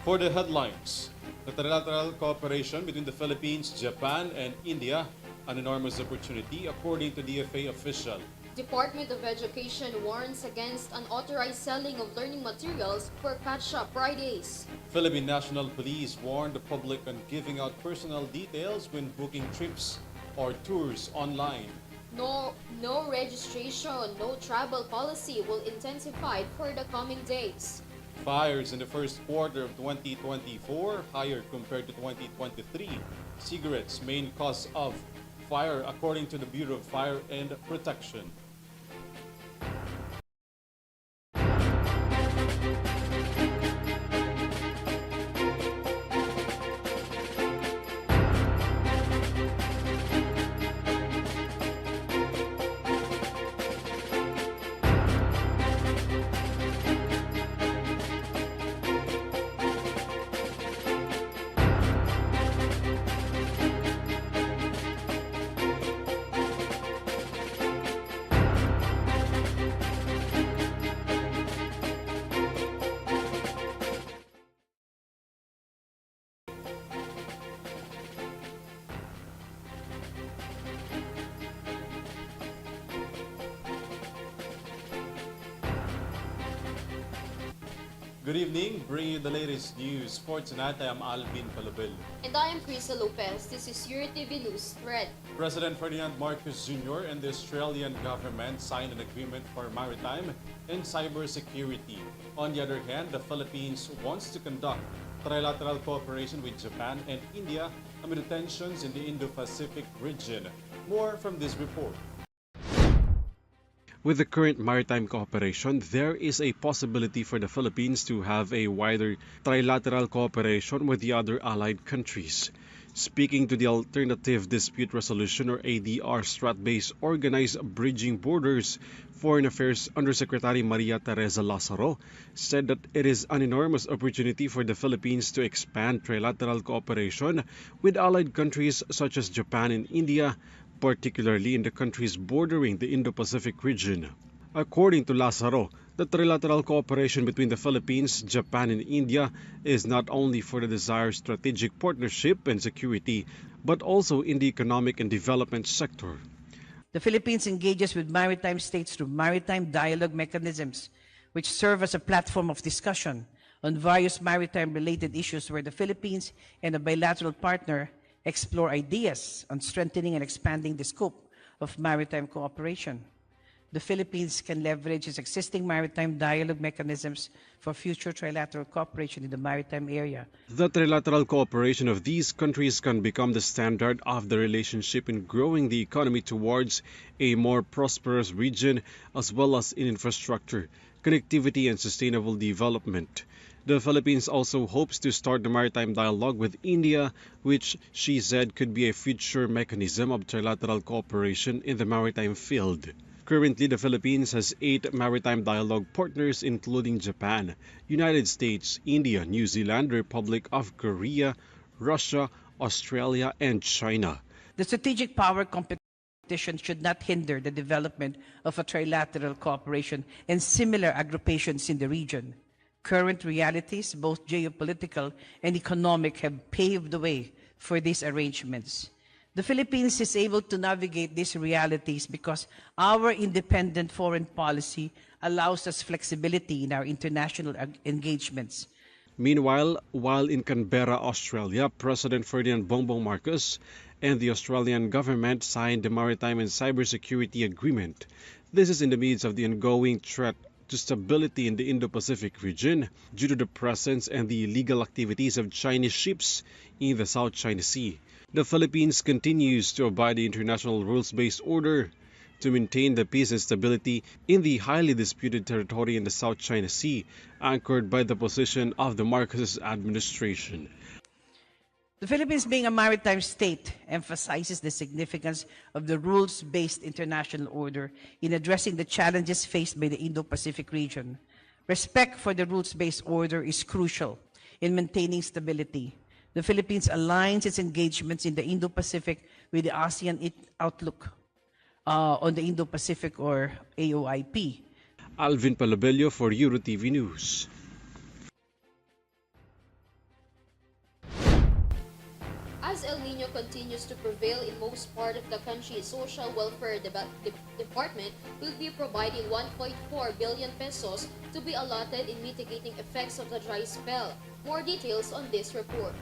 For the headlines, the trilateral cooperation between the Philippines, Japan, and India, an enormous opportunity according to DFA official. Department of Education warns against unauthorized selling of learning materials for catch-up Fridays. Philippine National Police warned the public on giving out personal details when booking trips or tours online. No registration, no travel policy will intensify for the coming days. Fires in the first quarter of 2024 higher compared to 2023. Cigarettes main cause of fire according to the Bureau of Fire and Protection. Good evening, bringing you the latest news. For tonight, I am ALVIN, PELOBELLO. And I am KRIZZA Lopez. This is Eurotv News Thread. President Ferdinand Marcos Jr. and the Australian government signed an agreement for maritime and cybersecurity. On the other hand, the Philippines wants to conduct trilateral cooperation with Japan and India amid the tensions in the Indo-Pacific region. More from this report. With the current maritime cooperation, there is a possibility for the Philippines to have a wider trilateral cooperation with the other allied countries. Speaking to the Alternative Dispute Resolution or ADR strat-based organized Bridging Borders, Foreign Affairs Undersecretary Maria Teresa Lazaro said that it is an enormous opportunity for the Philippines to expand trilateral cooperation with allied countries such as Japan and India, particularly in the countries bordering the Indo-Pacific region. According to Lazaro, the trilateral cooperation between the Philippines, Japan, and India is not only for the desired strategic partnership and security, but also in the economic and development sector. The Philippines engages with maritime states through maritime dialogue mechanisms, which serve as a platform of discussion on various maritime-related issues where the Philippines and a bilateral partner explore ideas on strengthening and expanding the scope of maritime cooperation. The Philippines can leverage its existing maritime dialogue mechanisms for future trilateral cooperation in the maritime area. The trilateral cooperation of these countries can become the standard of the relationship in growing the economy towards a more prosperous region, as well as in infrastructure, connectivity, and sustainable development. The Philippines also hopes to start the maritime dialogue with India, which she said could be a future mechanism of trilateral cooperation in the maritime field. Currently, the Philippines has 8 maritime dialogue partners, including Japan, United States, India, New Zealand, Republic of Korea, Russia, Australia, and China. The strategic power competition should not hinder the development of a trilateral cooperation and similar agrupations in the region. Current realities, both geopolitical and economic, have paved the way for these arrangements. The Philippines is able to navigate these realities because our independent foreign policy allows us flexibility in our international engagements. Meanwhile, while in Canberra, Australia, President Ferdinand Bongbong Marcos and the Australian government signed the Maritime and Cybersecurity Agreement. This is in the midst of the ongoing threat to stability in the Indo-Pacific region due to the presence and the illegal activities of Chinese ships in the South China Sea. The Philippines continues to abide the international rules-based order to maintain the peace and stability in the highly disputed territory in the South China Sea, anchored by the position of the Marcos administration. The Philippines, being a maritime state, emphasizes the significance of the rules-based international order in addressing the challenges faced by the Indo-Pacific region. Respect for the rules-based order is crucial in maintaining stability. The Philippines aligns its engagements in the Indo-Pacific with the ASEAN Outlook on the Indo-Pacific, or AOIP. ALVIN, PELOBELLO for Eurotv News. to prevail in most part of the country's social welfare department will be providing 1.4 billion pesos to be allotted in mitigating effects of the dry spell. More details on this report.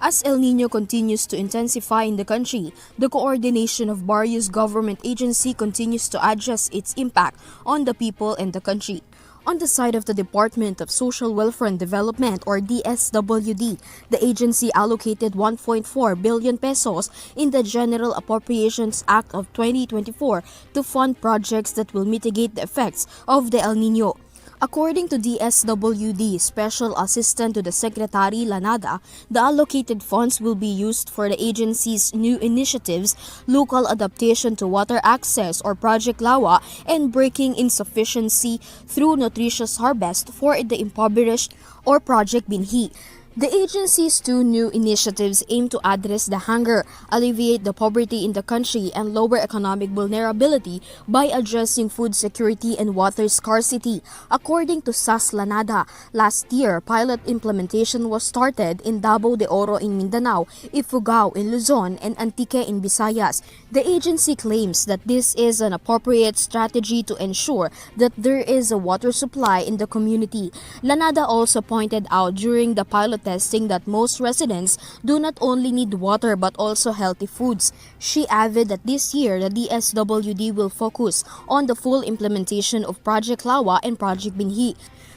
As El Nino continues to intensify in the country, the coordination of various government agencies continues to adjust its impact on the people and the country. On the side of the Department of Social Welfare and Development or DSWD, the agency allocated 1.4 billion pesos in the General Appropriations Act of 2024 to fund projects that will mitigate the effects of the El Nino. According to DSWD Special Assistant to the Secretary Lanada, the allocated funds will be used for the agency's new initiatives, local adaptation to water access or Project Lawa, and breaking insufficiency through nutritious harvest for the impoverished or Project Binhi. The agency's two new initiatives aim to address the hunger, alleviate the poverty in the country, and lower economic vulnerability by addressing food security and water scarcity. According to SAS Lanada, last year, pilot implementation was started in Davao de Oro in Mindanao, Ifugao in Luzon, and Antique in Visayas. The agency claims that this is an appropriate strategy to ensure that there is a water supply in the community. Lanada also pointed out during the pilot testing that most residents do not only need water but also healthy foods. She added that this year the DSWD will focus on the full implementation of Project Lawa and Project Binhi.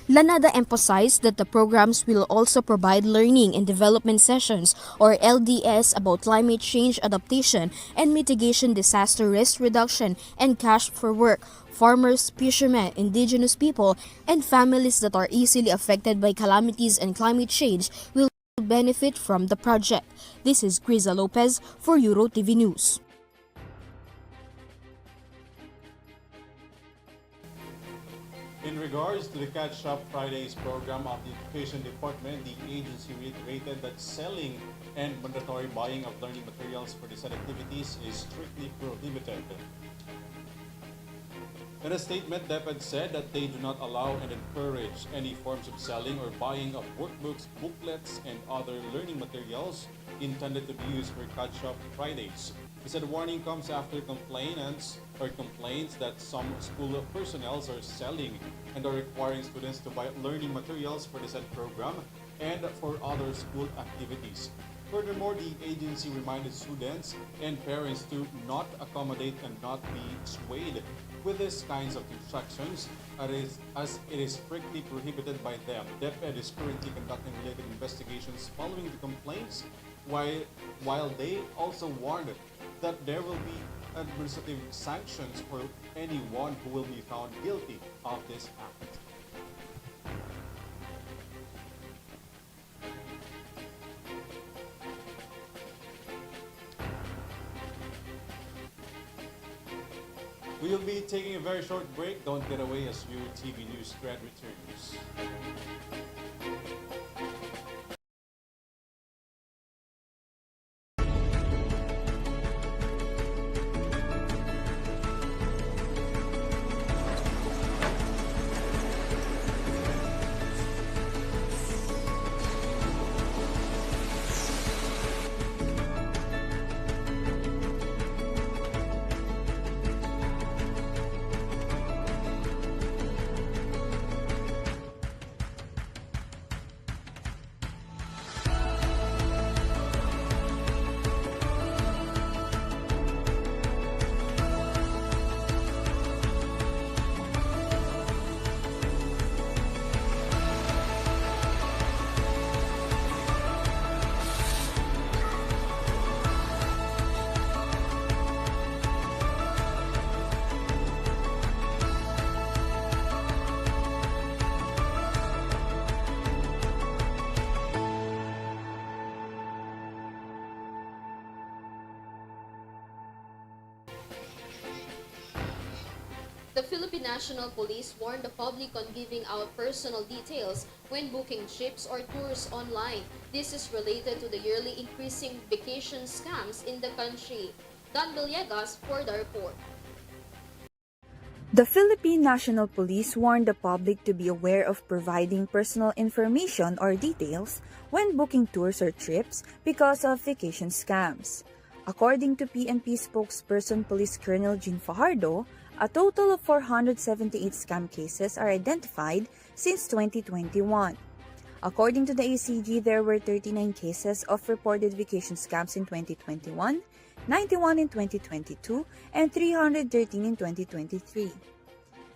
Lanada emphasized that the programs will also provide learning and development sessions or LDS about climate change adaptation and mitigation, disaster risk reduction, and cash for work. Farmers, fishermen, indigenous people, and families that are easily affected by calamities and climate change will benefit from the project. This is KRIZZA Lopez for Eurotv News. In regards to the Catch Up Fridays program of the Education Department, the agency reiterated that selling and mandatory buying of learning materials for the said activities is strictly prohibited. In a statement, DepEd said that they do not allow and encourage any forms of selling or buying of workbooks, booklets, and other learning materials intended to be used for Catch-Up Fridays. He said the warning comes after complaints that some school personnel are selling and are requiring students to buy learning materials for the said program and for other school activities. Furthermore, the agency reminded students and parents to not accommodate and not be swayed with these kinds of instructions as it is strictly prohibited by them. DepEd is currently conducting related investigations following the complaints, while they also warned that there will be administrative sanctions for anyone who will be found guilty of this act. We will be taking a very short break. Don't get away as Eurotv News thread returns. The Philippine National Police warned the public on giving out personal details when booking trips or tours online. This is related to the yearly increasing vacation scams in the country. Don Villegas for the report. The Philippine National Police warned the public to be aware of providing personal information or details when booking tours or trips because of vacation scams. According to PNP spokesperson Police Colonel Jean Fajardo, a total of 478 scam cases are identified since 2021. According to the ACG, there were 39 cases of reported vacation scams in 2021, 91 in 2022, and 313 in 2023.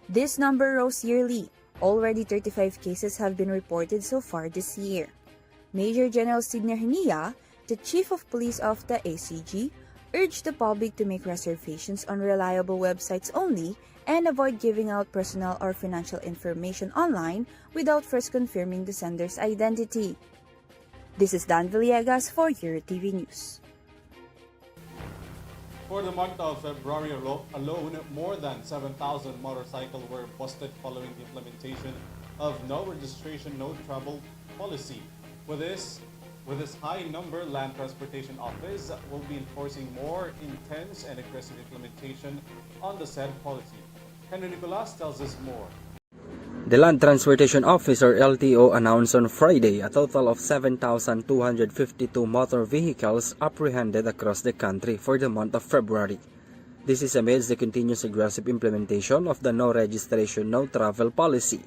This number rose yearly. Already 35 cases have been reported so far this year. Major General Sidney Hernia, the Chief of Police of the ACG, urged the public to make reservations on reliable websites only and avoid giving out personal or financial information online without first confirming the sender's identity. This is Dan Villegas for Eurotv News. For the month of February alone, more than 7,000 motorcycles were busted following the implementation of no registration, no travel policy. With this high number, Land Transportation Office will be enforcing more intense and aggressive implementation on the said policy. Henry Nicolas tells us more. The Land Transportation Office or LTO announced on Friday a total of 7,252 motor vehicles apprehended across the country for the month of February. This is amidst the continuous aggressive implementation of the no registration, no travel policy.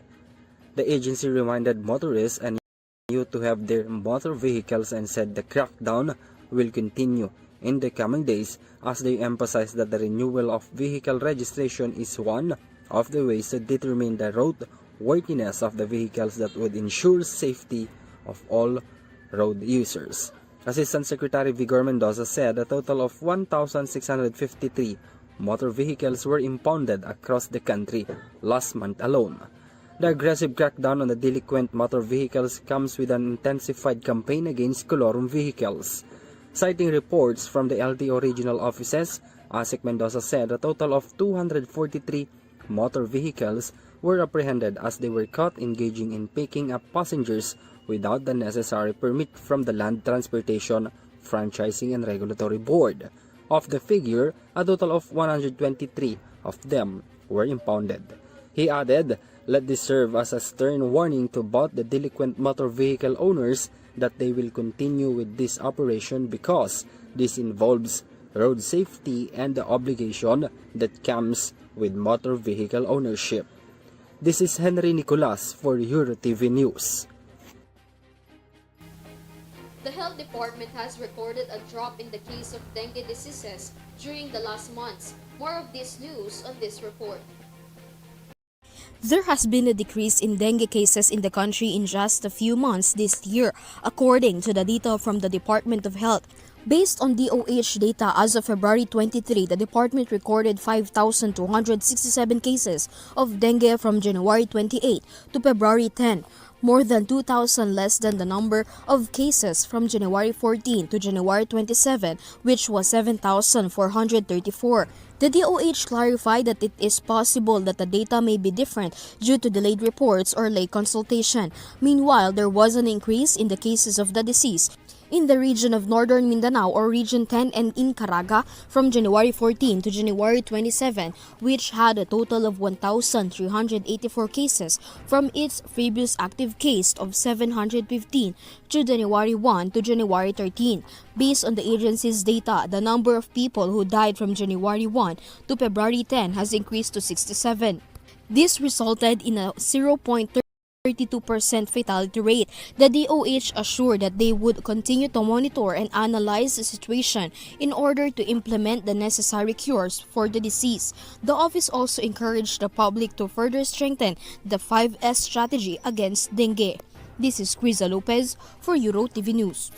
The agency reminded motorists and youth to have their motor vehicles and said the crackdown will continue in the coming days as they emphasized that the renewal of vehicle registration is one of the ways to determine the roadworthiness of the vehicles that would ensure safety of all road users. Assistant Secretary Vigor Mendoza said a total of 1,653 motor vehicles were impounded across the country last month alone. The aggressive crackdown on the delinquent motor vehicles comes with an intensified campaign against colorum vehicles. Citing reports from the LTO regional offices, ASEC Mendoza said a total of 243 motor vehicles were apprehended as they were caught engaging in picking up passengers without the necessary permit from the Land Transportation, Franchising and Regulatory Board. Of the figure, a total of 123 of them were impounded. He added, "Let this serve as a stern warning to both the delinquent motor vehicle owners that they will continue with this operation because this involves road safety and the obligation that comes with motor vehicle ownership." This is Henry Nicolas for Eurotv News. The Health Department has recorded a drop in the case of dengue diseases during the last months. More of this news on this report. There has been a decrease in dengue cases in the country in just a few months this year, according to the data from the Department of Health. Based on DOH data as of February 23, the department recorded 5,267 cases of dengue from January 28 to February 10, more than 2,000 less than the number of cases from January 14 to January 27, which was 7,434. The DOH clarified that it is possible that the data may be different due to delayed reports or late consultation. Meanwhile, there was an increase in the cases of the disease in the region of Northern Mindanao or Region 10 and in Caraga from January 14 to January 27, which had a total of 1,384 cases from its previous active case of 715 to January 1 to January 13. Based on the agency's data, the number of people who died from January 1 to February 10 has increased to 67. This resulted in a 0.32% fatality rate. The DOH assured that they would continue to monitor and analyze the situation in order to implement the necessary cures for the disease. The office also encouraged the public to further strengthen the 5S strategy against dengue. This is KRIZZA Lopez for Eurotv News.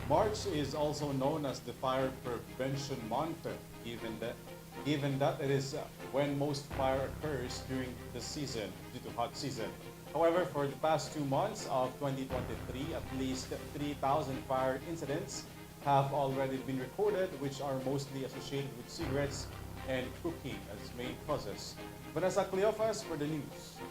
March is also known as the Fire Prevention Month, given that it is when most fire occurs during the season due to hot season. However, for the past 2 months of 2023, at least 3,000 fire incidents have already been recorded, which are mostly associated with cigarettes and cooking as main causes. Vanessa Cleophas for the news.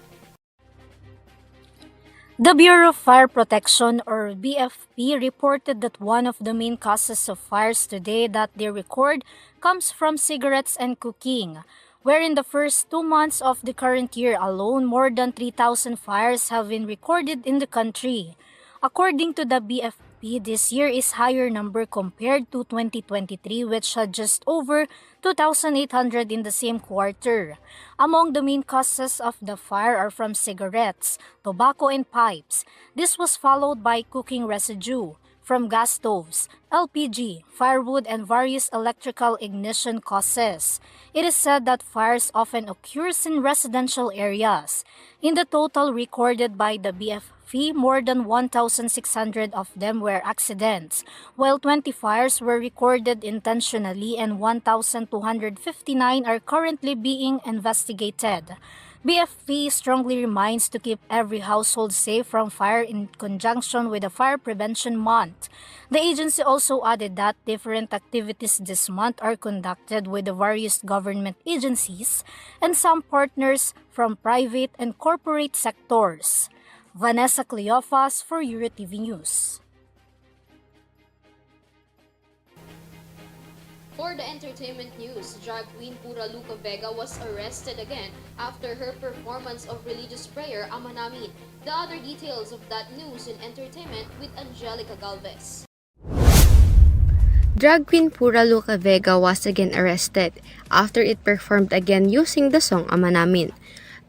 The Bureau of Fire Protection, or BFP, reported that one of the main causes of fires today that they record comes from cigarettes and cooking, where in the first 2 months of the current year alone, more than 3,000 fires have been recorded in the country. According to the BFP, this year is higher number compared to 2023, which had just over 2,800 in the same quarter. Among the main causes of the fire are from cigarettes, tobacco and pipes. This was followed by cooking residue from gas stoves, LPG, firewood, and various electrical ignition causes. It is said that fires often occurs in residential areas. In the total recorded by the BFP, more than 1,600 of them were accidents, while 20 fires were recorded intentionally and 1,259 are currently being investigated. BFP strongly reminds to keep every household safe from fire in conjunction with the Fire Prevention Month. The agency also added that different activities this month are conducted with the various government agencies and some partners from private and corporate sectors. Vanessa Cleofas for Eurotv News. For the entertainment news, drag queen Pura Luca Vega was arrested again after her performance of religious prayer Ama Namin. The other details of that news in entertainment with Angelica Galvez. Drag queen Pura Luca Vega was again arrested after it performed again using the song Ama Namin.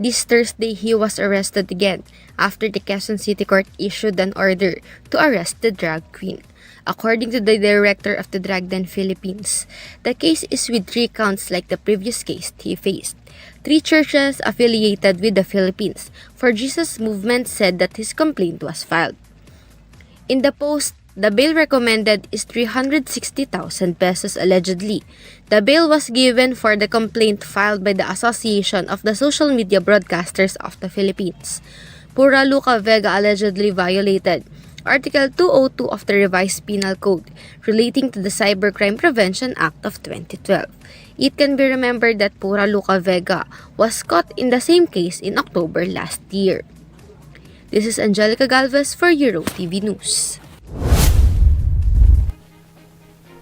This Thursday, he was arrested again after the Quezon City Court issued an order to arrest the drag queen. According to the director of the Eurotv, the case is with 3 counts like the previous case he faced. 3 churches affiliated with the Philippines for Jesus movement said that his complaint was filed. In the post, the bail recommended is 360,000 pesos allegedly. The bail was given for the complaint filed by the Association of the Social Media Broadcasters of the Philippines. Pura Luca Vega allegedly violated Article 202 of the Revised Penal Code relating to the Cybercrime Prevention Act of 2012. It can be remembered that Pura Luca Vega was caught in the same case in October last year. This is Angelica Galvez for Eurotv News.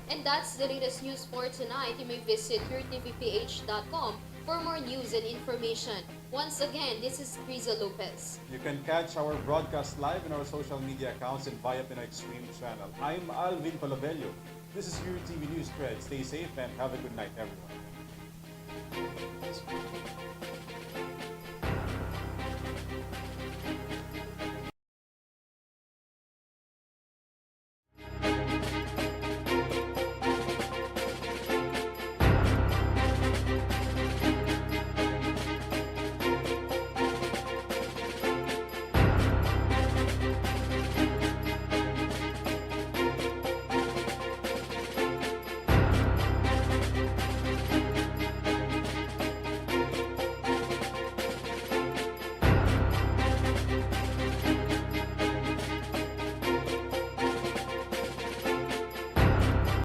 And that's the latest news for tonight. You may visit Eurotvph.com for more news and information. Once again, this is KRIZZA Lopez. You can catch our broadcast live in our social media accounts and via Pinoy Stream channel. I'm ALVIN PELOBELLO. This is Eurotv News Thread. Stay safe and have a good night, everyone.